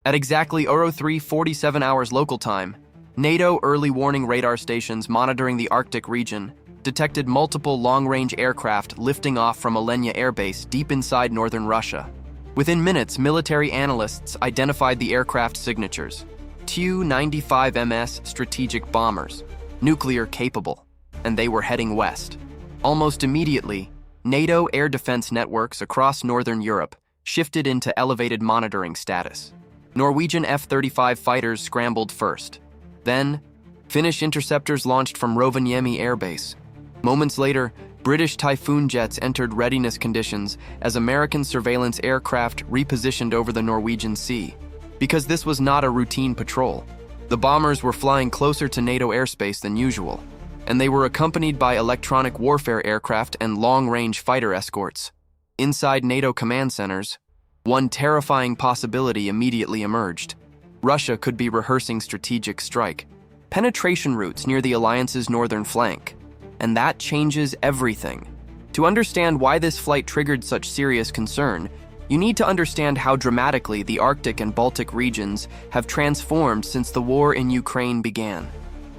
At exactly 03:47 hours local time, NATO early warning radar stations monitoring the Arctic region detected multiple long-range aircraft lifting off from Alenia Air Base deep inside northern Russia. Within minutes, military analysts identified the aircraft signatures: Tu-95MS strategic bombers, nuclear-capable, and they were heading west. Almost immediately, NATO air defense networks across northern Europe shifted into elevated monitoring status. Norwegian F-35 fighters scrambled first. Then, Finnish interceptors launched from Rovaniemi Air Base. Moments later, British Typhoon jets entered readiness conditions as American surveillance aircraft repositioned over the Norwegian Sea. Because this was not a routine patrol, the bombers were flying closer to NATO airspace than usual, and they were accompanied by electronic warfare aircraft and long-range fighter escorts. Inside NATO command centers, one terrifying possibility immediately emerged. Russia could be rehearsing strategic strike, penetration routes near the alliance's northern flank. And that changes everything. To understand why this flight triggered such serious concern, you need to understand how dramatically the Arctic and Baltic regions have transformed since the war in Ukraine began.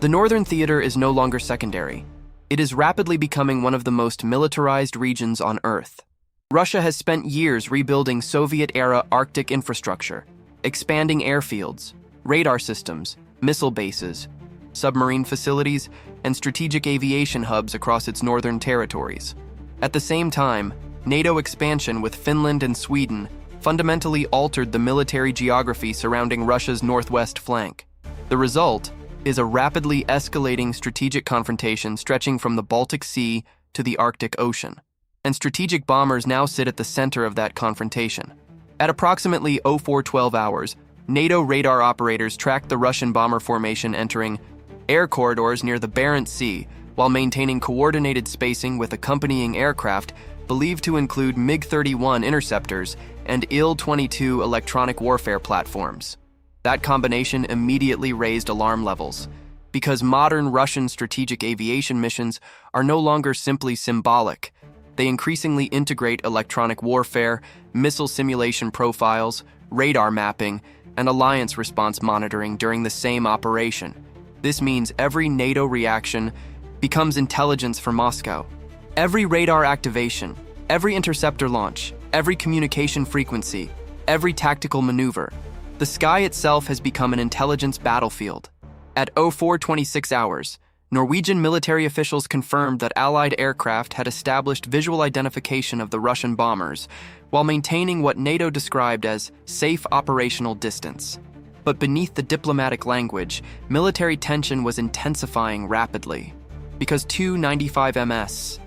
The northern theater is no longer secondary. It is rapidly becoming one of the most militarized regions on Earth. Russia has spent years rebuilding Soviet-era Arctic infrastructure, expanding airfields, radar systems, missile bases, submarine facilities, and strategic aviation hubs across its northern territories. At the same time, NATO expansion with Finland and Sweden fundamentally altered the military geography surrounding Russia's northwest flank. The result is a rapidly escalating strategic confrontation stretching from the Baltic Sea to the Arctic Ocean. And strategic bombers now sit at the center of that confrontation. At approximately 0412 hours, NATO radar operators tracked the Russian bomber formation entering air corridors near the Barents Sea while maintaining coordinated spacing with accompanying aircraft believed to include MiG-31 interceptors and Il-22 electronic warfare platforms. That combination immediately raised alarm levels, because modern Russian strategic aviation missions are no longer simply symbolic. They increasingly integrate electronic warfare, missile simulation profiles, radar mapping, and alliance response monitoring during the same operation. This means every NATO reaction becomes intelligence for Moscow. Every radar activation, every interceptor launch, every communication frequency, every tactical maneuver. The sky itself has become an intelligence battlefield. At 0426 hours, Norwegian military officials confirmed that Allied aircraft had established visual identification of the Russian bombers while maintaining what NATO described as safe operational distance. But beneath the diplomatic language, military tension was intensifying rapidly. Because Tu-95MS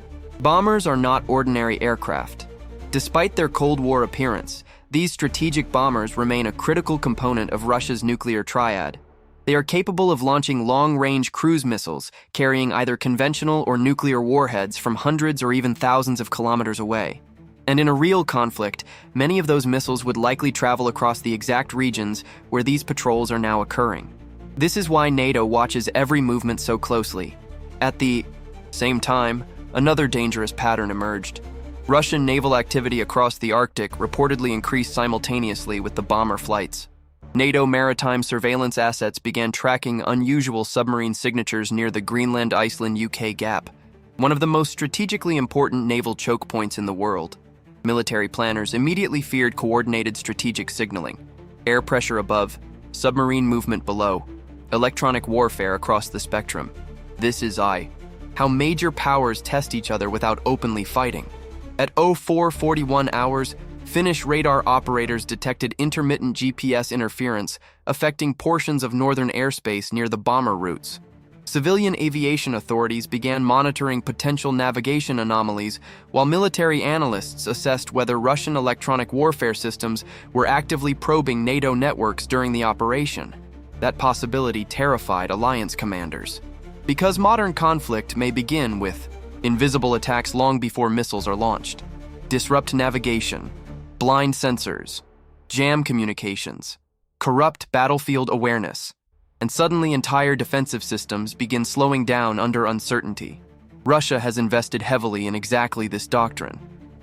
bombers are not ordinary aircraft. Despite their Cold War appearance, these strategic bombers remain a critical component of Russia's nuclear triad. They are capable of launching long-range cruise missiles, carrying either conventional or nuclear warheads from hundreds or even thousands of kilometers away. And in a real conflict, many of those missiles would likely travel across the exact regions where these patrols are now occurring. This is why NATO watches every movement so closely. At the same time, another dangerous pattern emerged. Russian naval activity across the Arctic reportedly increased simultaneously with the bomber flights. NATO maritime surveillance assets began tracking unusual submarine signatures near the Greenland-Iceland-UK gap, one of the most strategically important naval choke points in the world. Military planners immediately feared coordinated strategic signaling, air pressure above, submarine movement below, electronic warfare across the spectrum. This is how major powers test each other without openly fighting. At 0441 hours, Finnish radar operators detected intermittent GPS interference affecting portions of northern airspace near the bomber routes. Civilian aviation authorities began monitoring potential navigation anomalies, while military analysts assessed whether Russian electronic warfare systems were actively probing NATO networks during the operation. That possibility terrified alliance commanders. Because modern conflict may begin with invisible attacks long before missiles are launched, disrupt navigation, blind sensors, jam communications, corrupt battlefield awareness, and suddenly entire defensive systems begin slowing down under uncertainty. Russia has invested heavily in exactly this doctrine.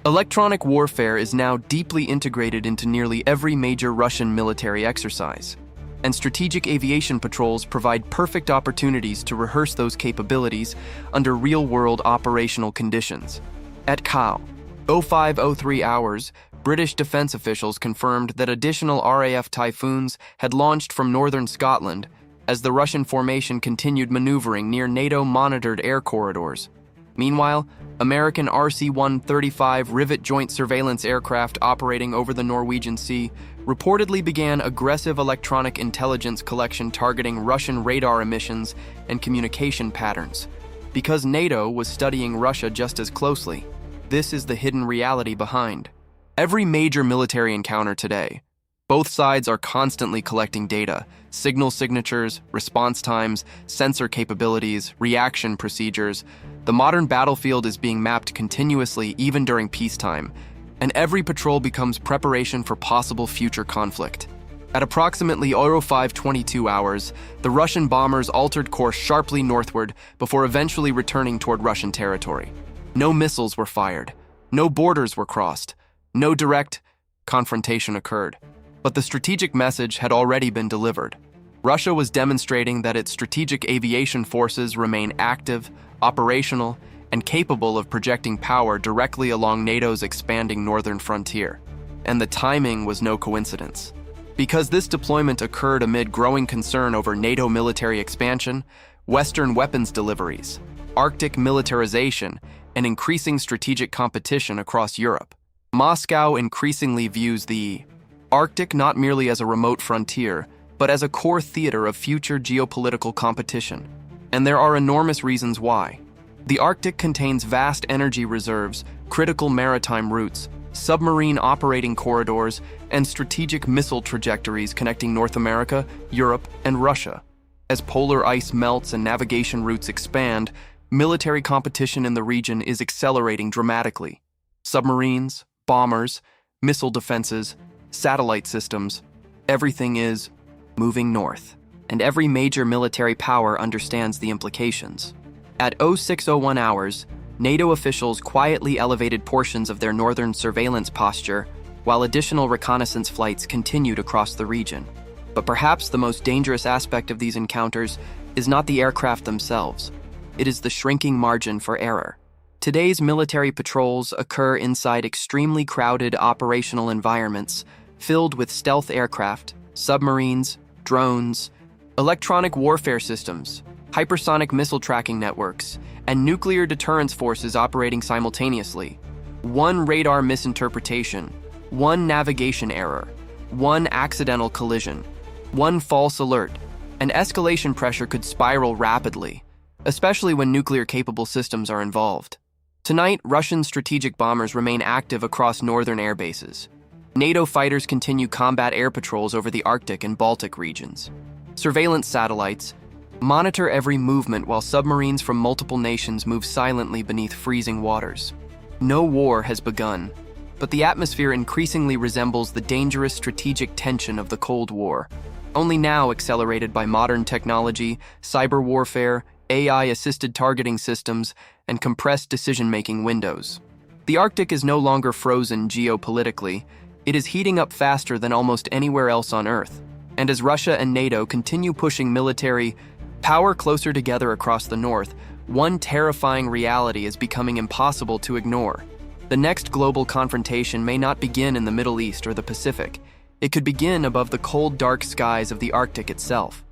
Electronic warfare is now deeply integrated into nearly every major Russian military exercise, and strategic aviation patrols provide perfect opportunities to rehearse those capabilities under real-world operational conditions. At KAU, 0503 hours, British defense officials confirmed that additional RAF Typhoons had launched from northern Scotland as the Russian formation continued maneuvering near NATO-monitored air corridors. Meanwhile, American RC-135 rivet joint surveillance aircraft operating over the Norwegian Sea reportedly began aggressive electronic intelligence collection targeting Russian radar emissions and communication patterns. Because NATO was studying Russia just as closely, this is the hidden reality behind every major military encounter today. Both sides are constantly collecting data, signal signatures, response times, sensor capabilities, reaction procedures. The modern battlefield is being mapped continuously even during peacetime, and every patrol becomes preparation for possible future conflict. At approximately 0522 hours, the Russian bombers altered course sharply northward before eventually returning toward Russian territory. No missiles were fired, no borders were crossed, no direct confrontation occurred. But the strategic message had already been delivered. Russia was demonstrating that its strategic aviation forces remain active, operational, and capable of projecting power directly along NATO's expanding northern frontier. And the timing was no coincidence. Because this deployment occurred amid growing concern over NATO military expansion, Western weapons deliveries, Arctic militarization, and increasing strategic competition across Europe. Moscow increasingly views the Arctic not merely as a remote frontier, but as a core theater of future geopolitical competition. And there are enormous reasons why. The Arctic contains vast energy reserves, critical maritime routes, submarine operating corridors, and strategic missile trajectories connecting North America, Europe, and Russia. As polar ice melts and navigation routes expand, military competition in the region is accelerating dramatically. Submarines, bombers, missile defenses, satellite systems, everything is moving north. And every major military power understands the implications. At 0601 hours, NATO officials quietly elevated portions of their northern surveillance posture while additional reconnaissance flights continued across the region. But perhaps the most dangerous aspect of these encounters is not the aircraft themselves. It is the shrinking margin for error. Today's military patrols occur inside extremely crowded operational environments filled with stealth aircraft, submarines, drones, electronic warfare systems, hypersonic missile tracking networks, and nuclear deterrence forces operating simultaneously. One radar misinterpretation, one navigation error, one accidental collision, one false alert, and escalation pressure could spiral rapidly, especially when nuclear-capable systems are involved. Tonight, Russian strategic bombers remain active across northern air bases. NATO fighters continue combat air patrols over the Arctic and Baltic regions. Surveillance satellites monitor every movement while submarines from multiple nations move silently beneath freezing waters. No war has begun, but the atmosphere increasingly resembles the dangerous strategic tension of the Cold War, only now accelerated by modern technology, cyber warfare, AI-assisted targeting systems, and compressed decision-making windows. The Arctic is no longer frozen geopolitically. It is heating up faster than almost anywhere else on Earth. And as Russia and NATO continue pushing military power closer together across the North, one terrifying reality is becoming impossible to ignore. The next global confrontation may not begin in the Middle East or the Pacific. It could begin above the cold, dark skies of the Arctic itself.